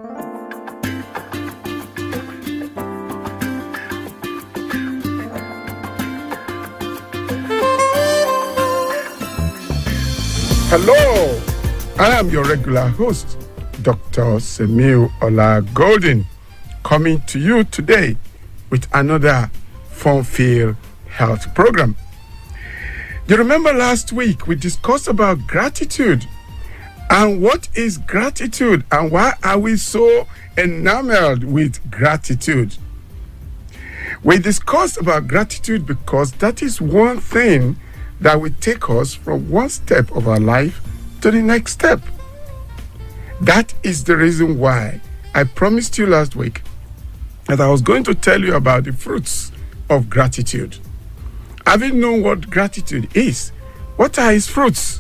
Hello, I am your regular host, Dr. Semiyu OlaGolden, coming to you today with another fun-filled health program. You remember last week we discussed about gratitude and what is gratitude and why are we so enamored with gratitude? We discussed about gratitude because that is one thing that will take us from one step of our life to the next step. That is the reason why I promised you last week that I was going to tell you about the fruits of gratitude. Having known what gratitude is, what are its fruits?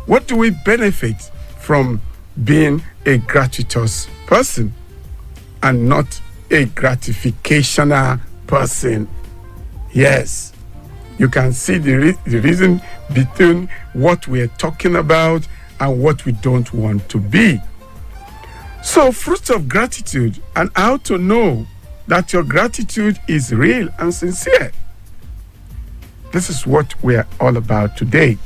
What do we benefit from being a gratuitous person and not a gratificational person? Yes. You can see the reason between what we're talking about and what we don't want to be. So, fruits of gratitude and how to know that your gratitude is real and sincere. This is what we're all about today.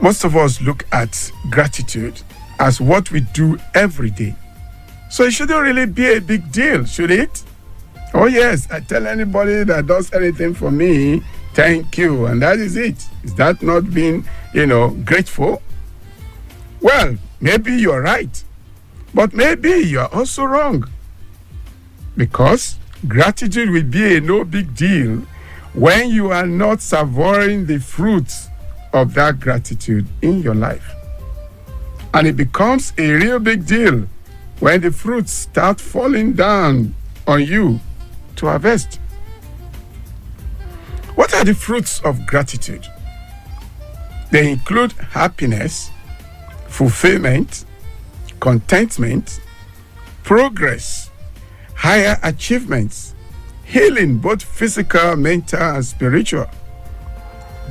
Most of us look at gratitude as what we do every day. So it shouldn't really be a big deal, should it? Oh yes, I tell anybody that does anything for me, thank you, and that is it. Is that not being, grateful? Well, maybe you're right, but maybe you're also wrong. Because gratitude will be a no big deal when you are not savoring the fruits of that gratitude in your life. And it becomes a real big deal when the fruits start falling down on you to harvest. What are the fruits of gratitude? They include happiness, fulfillment, contentment, progress, higher achievements, healing, both physical, mental, and spiritual,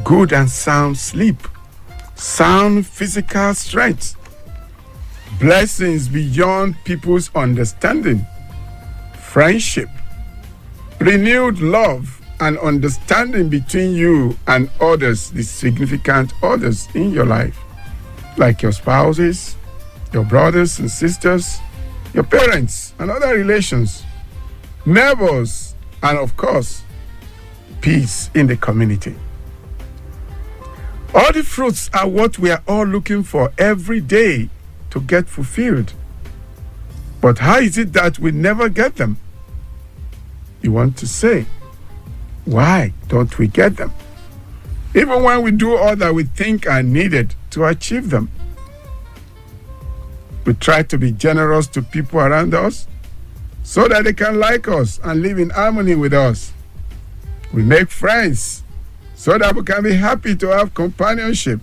good and sound sleep, sound physical strength, blessings beyond people's understanding, friendship, renewed love and understanding between you and others, the significant others in your life, like your spouses, your brothers and sisters, your parents and other relations, neighbors, and of course, peace in the community. All the fruits are what we are all looking for every day to get fulfilled. But how is it that we never get them? You want to say, why don't we get them? Even when we do all that we think are needed to achieve them. We try to be generous to people around us so that they can like us and live in harmony with us. We make friends so that we can be happy to have companionship,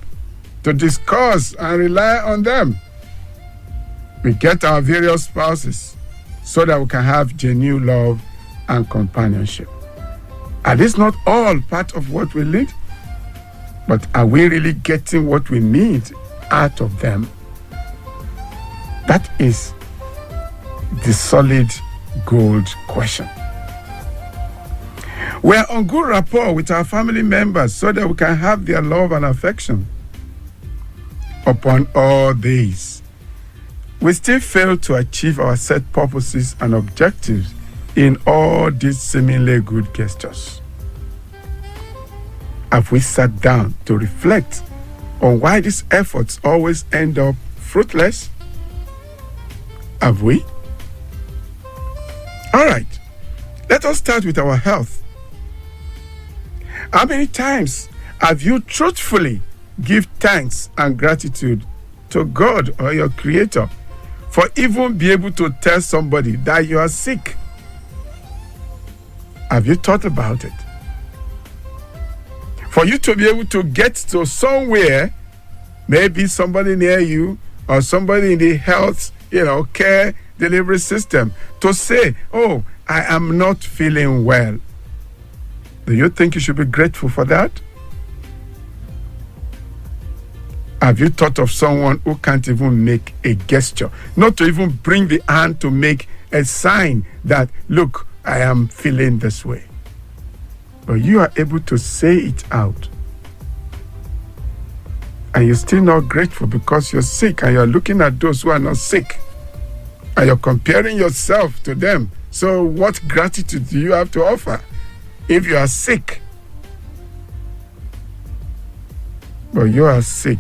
to discuss and rely on them. We get our various spouses so that we can have genuine love and companionship. Are these not all part of what we need? But are we really getting what we need out of them? That is the solid gold question. We are on good rapport with our family members so that we can have their love and affection. Upon all these, we still fail to achieve our set purposes and objectives in all these seemingly good gestures. Have we sat down to reflect on why these efforts always end up fruitless? Have we? All right, let us start with our health. How many times have you truthfully give thanks and gratitude to God or your Creator for even be able to tell somebody that you are sick? Have you thought about it? For you to be able to get to somewhere, maybe somebody near you or somebody in the health, care delivery system, to say, oh, I am not feeling well. Do you think you should be grateful for that? Have you thought of someone who can't even make a gesture? Not to even bring the hand to make a sign that, look, I am feeling this way. But you are able to say it out. And you're still not grateful because you're sick, and you're looking at those who are not sick. And you're comparing yourself to them. So what gratitude do you have to offer if you are sick? But you are sick,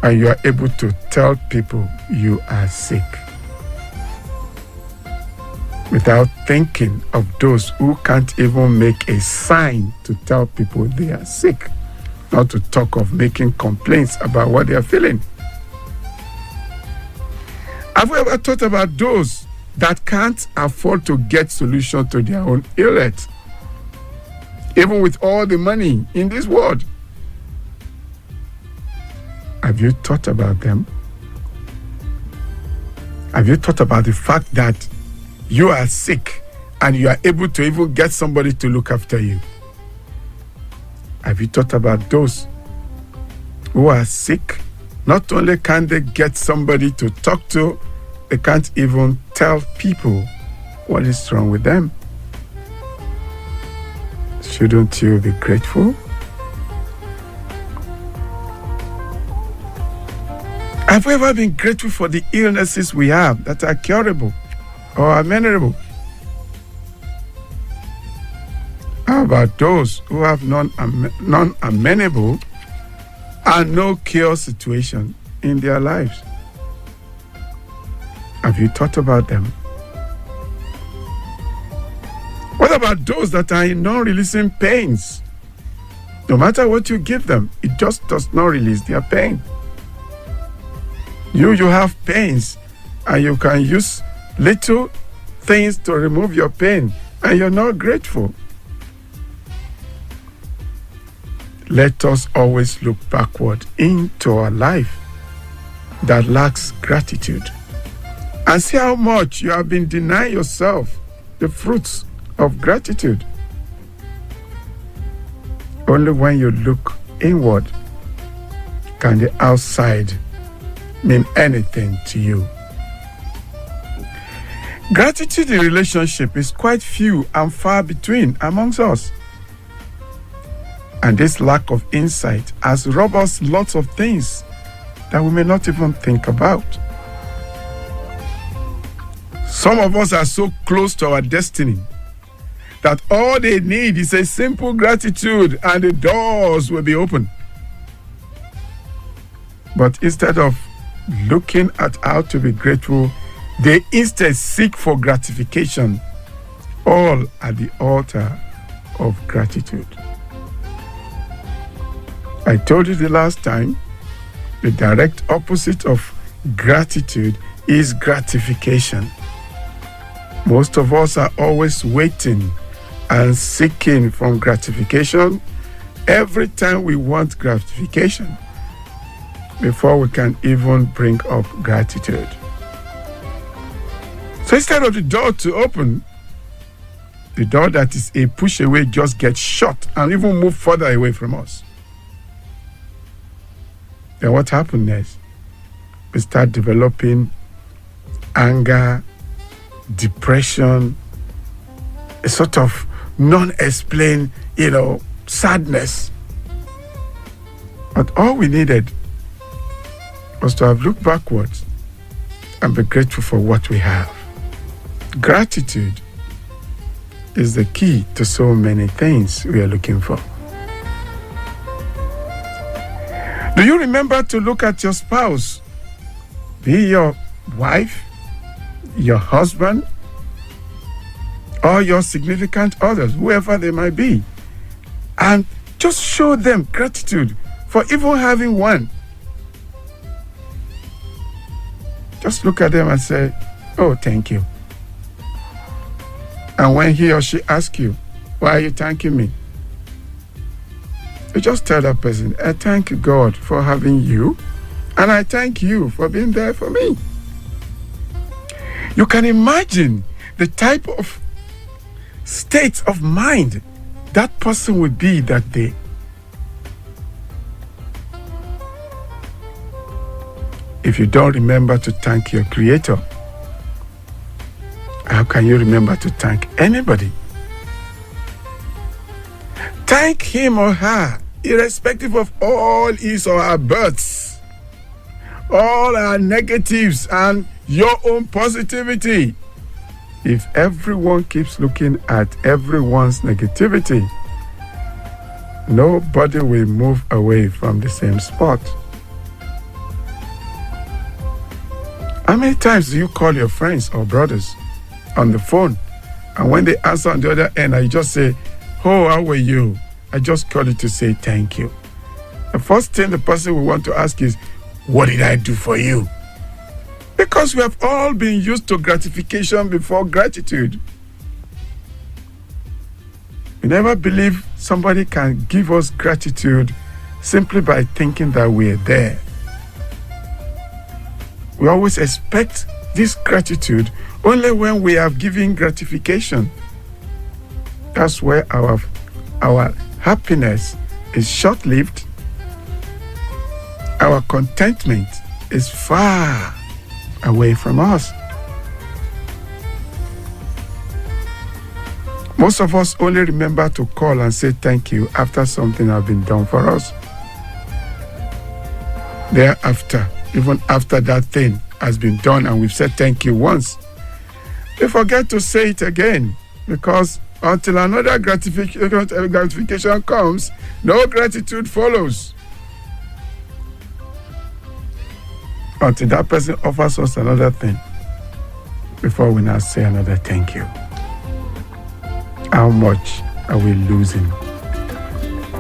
and you are able to tell people you are sick without thinking of those who can't even make a sign to tell people they are sick, not to talk of making complaints about what they are feeling. Have you ever thought about those that can't afford to get solution to their own illness, even with all the money in this world? Have you thought about them? Have you thought about the fact that you are sick and you are able to even get somebody to look after you? Have you thought about those who are sick? Not only can they get somebody to talk to, they can't even tell people what is wrong with them. Shouldn't you be grateful? Have we ever been grateful for the illnesses we have that are curable or amenable? How about those who have non-amenable and no cure situation in their lives? Have you thought about them? What about those that are in non-releasing pains? No matter what you give them, it just does not release their pain. You have pains, and you can use little things to remove your pain, and you're not grateful. Let us always look backward into our life that lacks gratitude and see how much you have been denying yourself the fruits of gratitude. Only when you look inward can the outside mean anything to you. Gratitude in relationship is quite few and far between amongst us. And this lack of insight has robbed us lots of things that we may not even think about. Some of us are so close to our destiny that all they need is a simple gratitude and the doors will be open. But instead of looking at how to be grateful, they instead seek for gratification, all at the altar of gratitude. I told you the last time, the direct opposite of gratitude is gratification. Most of us are always waiting and seeking from gratification every time we want gratification before we can even bring up gratitude. So instead of the door to open, the door that is a push away just gets shut and even move further away from us. Then what happens next? We start developing anger, depression, a sort of non-explained, sadness. But all we needed was to have looked backwards and be grateful for what we have. Gratitude is the key to so many things we are looking for. Do you remember to look at your spouse, be your wife, your husband, or your significant others, whoever they might be, and just show them gratitude for even having one? Just look at them and say, "Oh, thank you." And when he or she asks you, "Why are you thanking me?" you just tell that person, "I thank God for having you, and I thank you for being there for me." You can imagine the type of state of mind that person would be that day. If you don't remember to thank your Creator, how can you remember to thank anybody? Thank him or her, irrespective of all his or her births, all our negatives, and your own positivity. If everyone keeps looking at everyone's negativity, nobody will move away from the same spot. How many times do you call your friends or brothers on the phone, and when they answer on the other end, you just say, "Oh, how are you? I just called you to say thank you." The first thing the person will want to ask is, "What did I do for you?" Because we have all been used to gratification before gratitude. We never believe somebody can give us gratitude simply by thinking that we're there. We always expect this gratitude only when we have given gratification. That's where our happiness is short-lived. Our contentment is far away from us. Most of us only remember to call and say thank you after something has been done for us. Thereafter, even after that thing has been done and we've said thank you once, we forget to say it again, because until another gratification comes, no gratitude follows. Until that person offers us another thing before we now say another thank you. How much are we losing?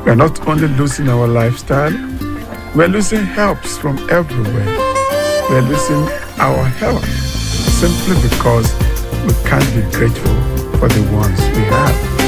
We're not only losing our lifestyle, we're losing helps from everywhere. We're losing our health simply because we can't be grateful for the ones we have.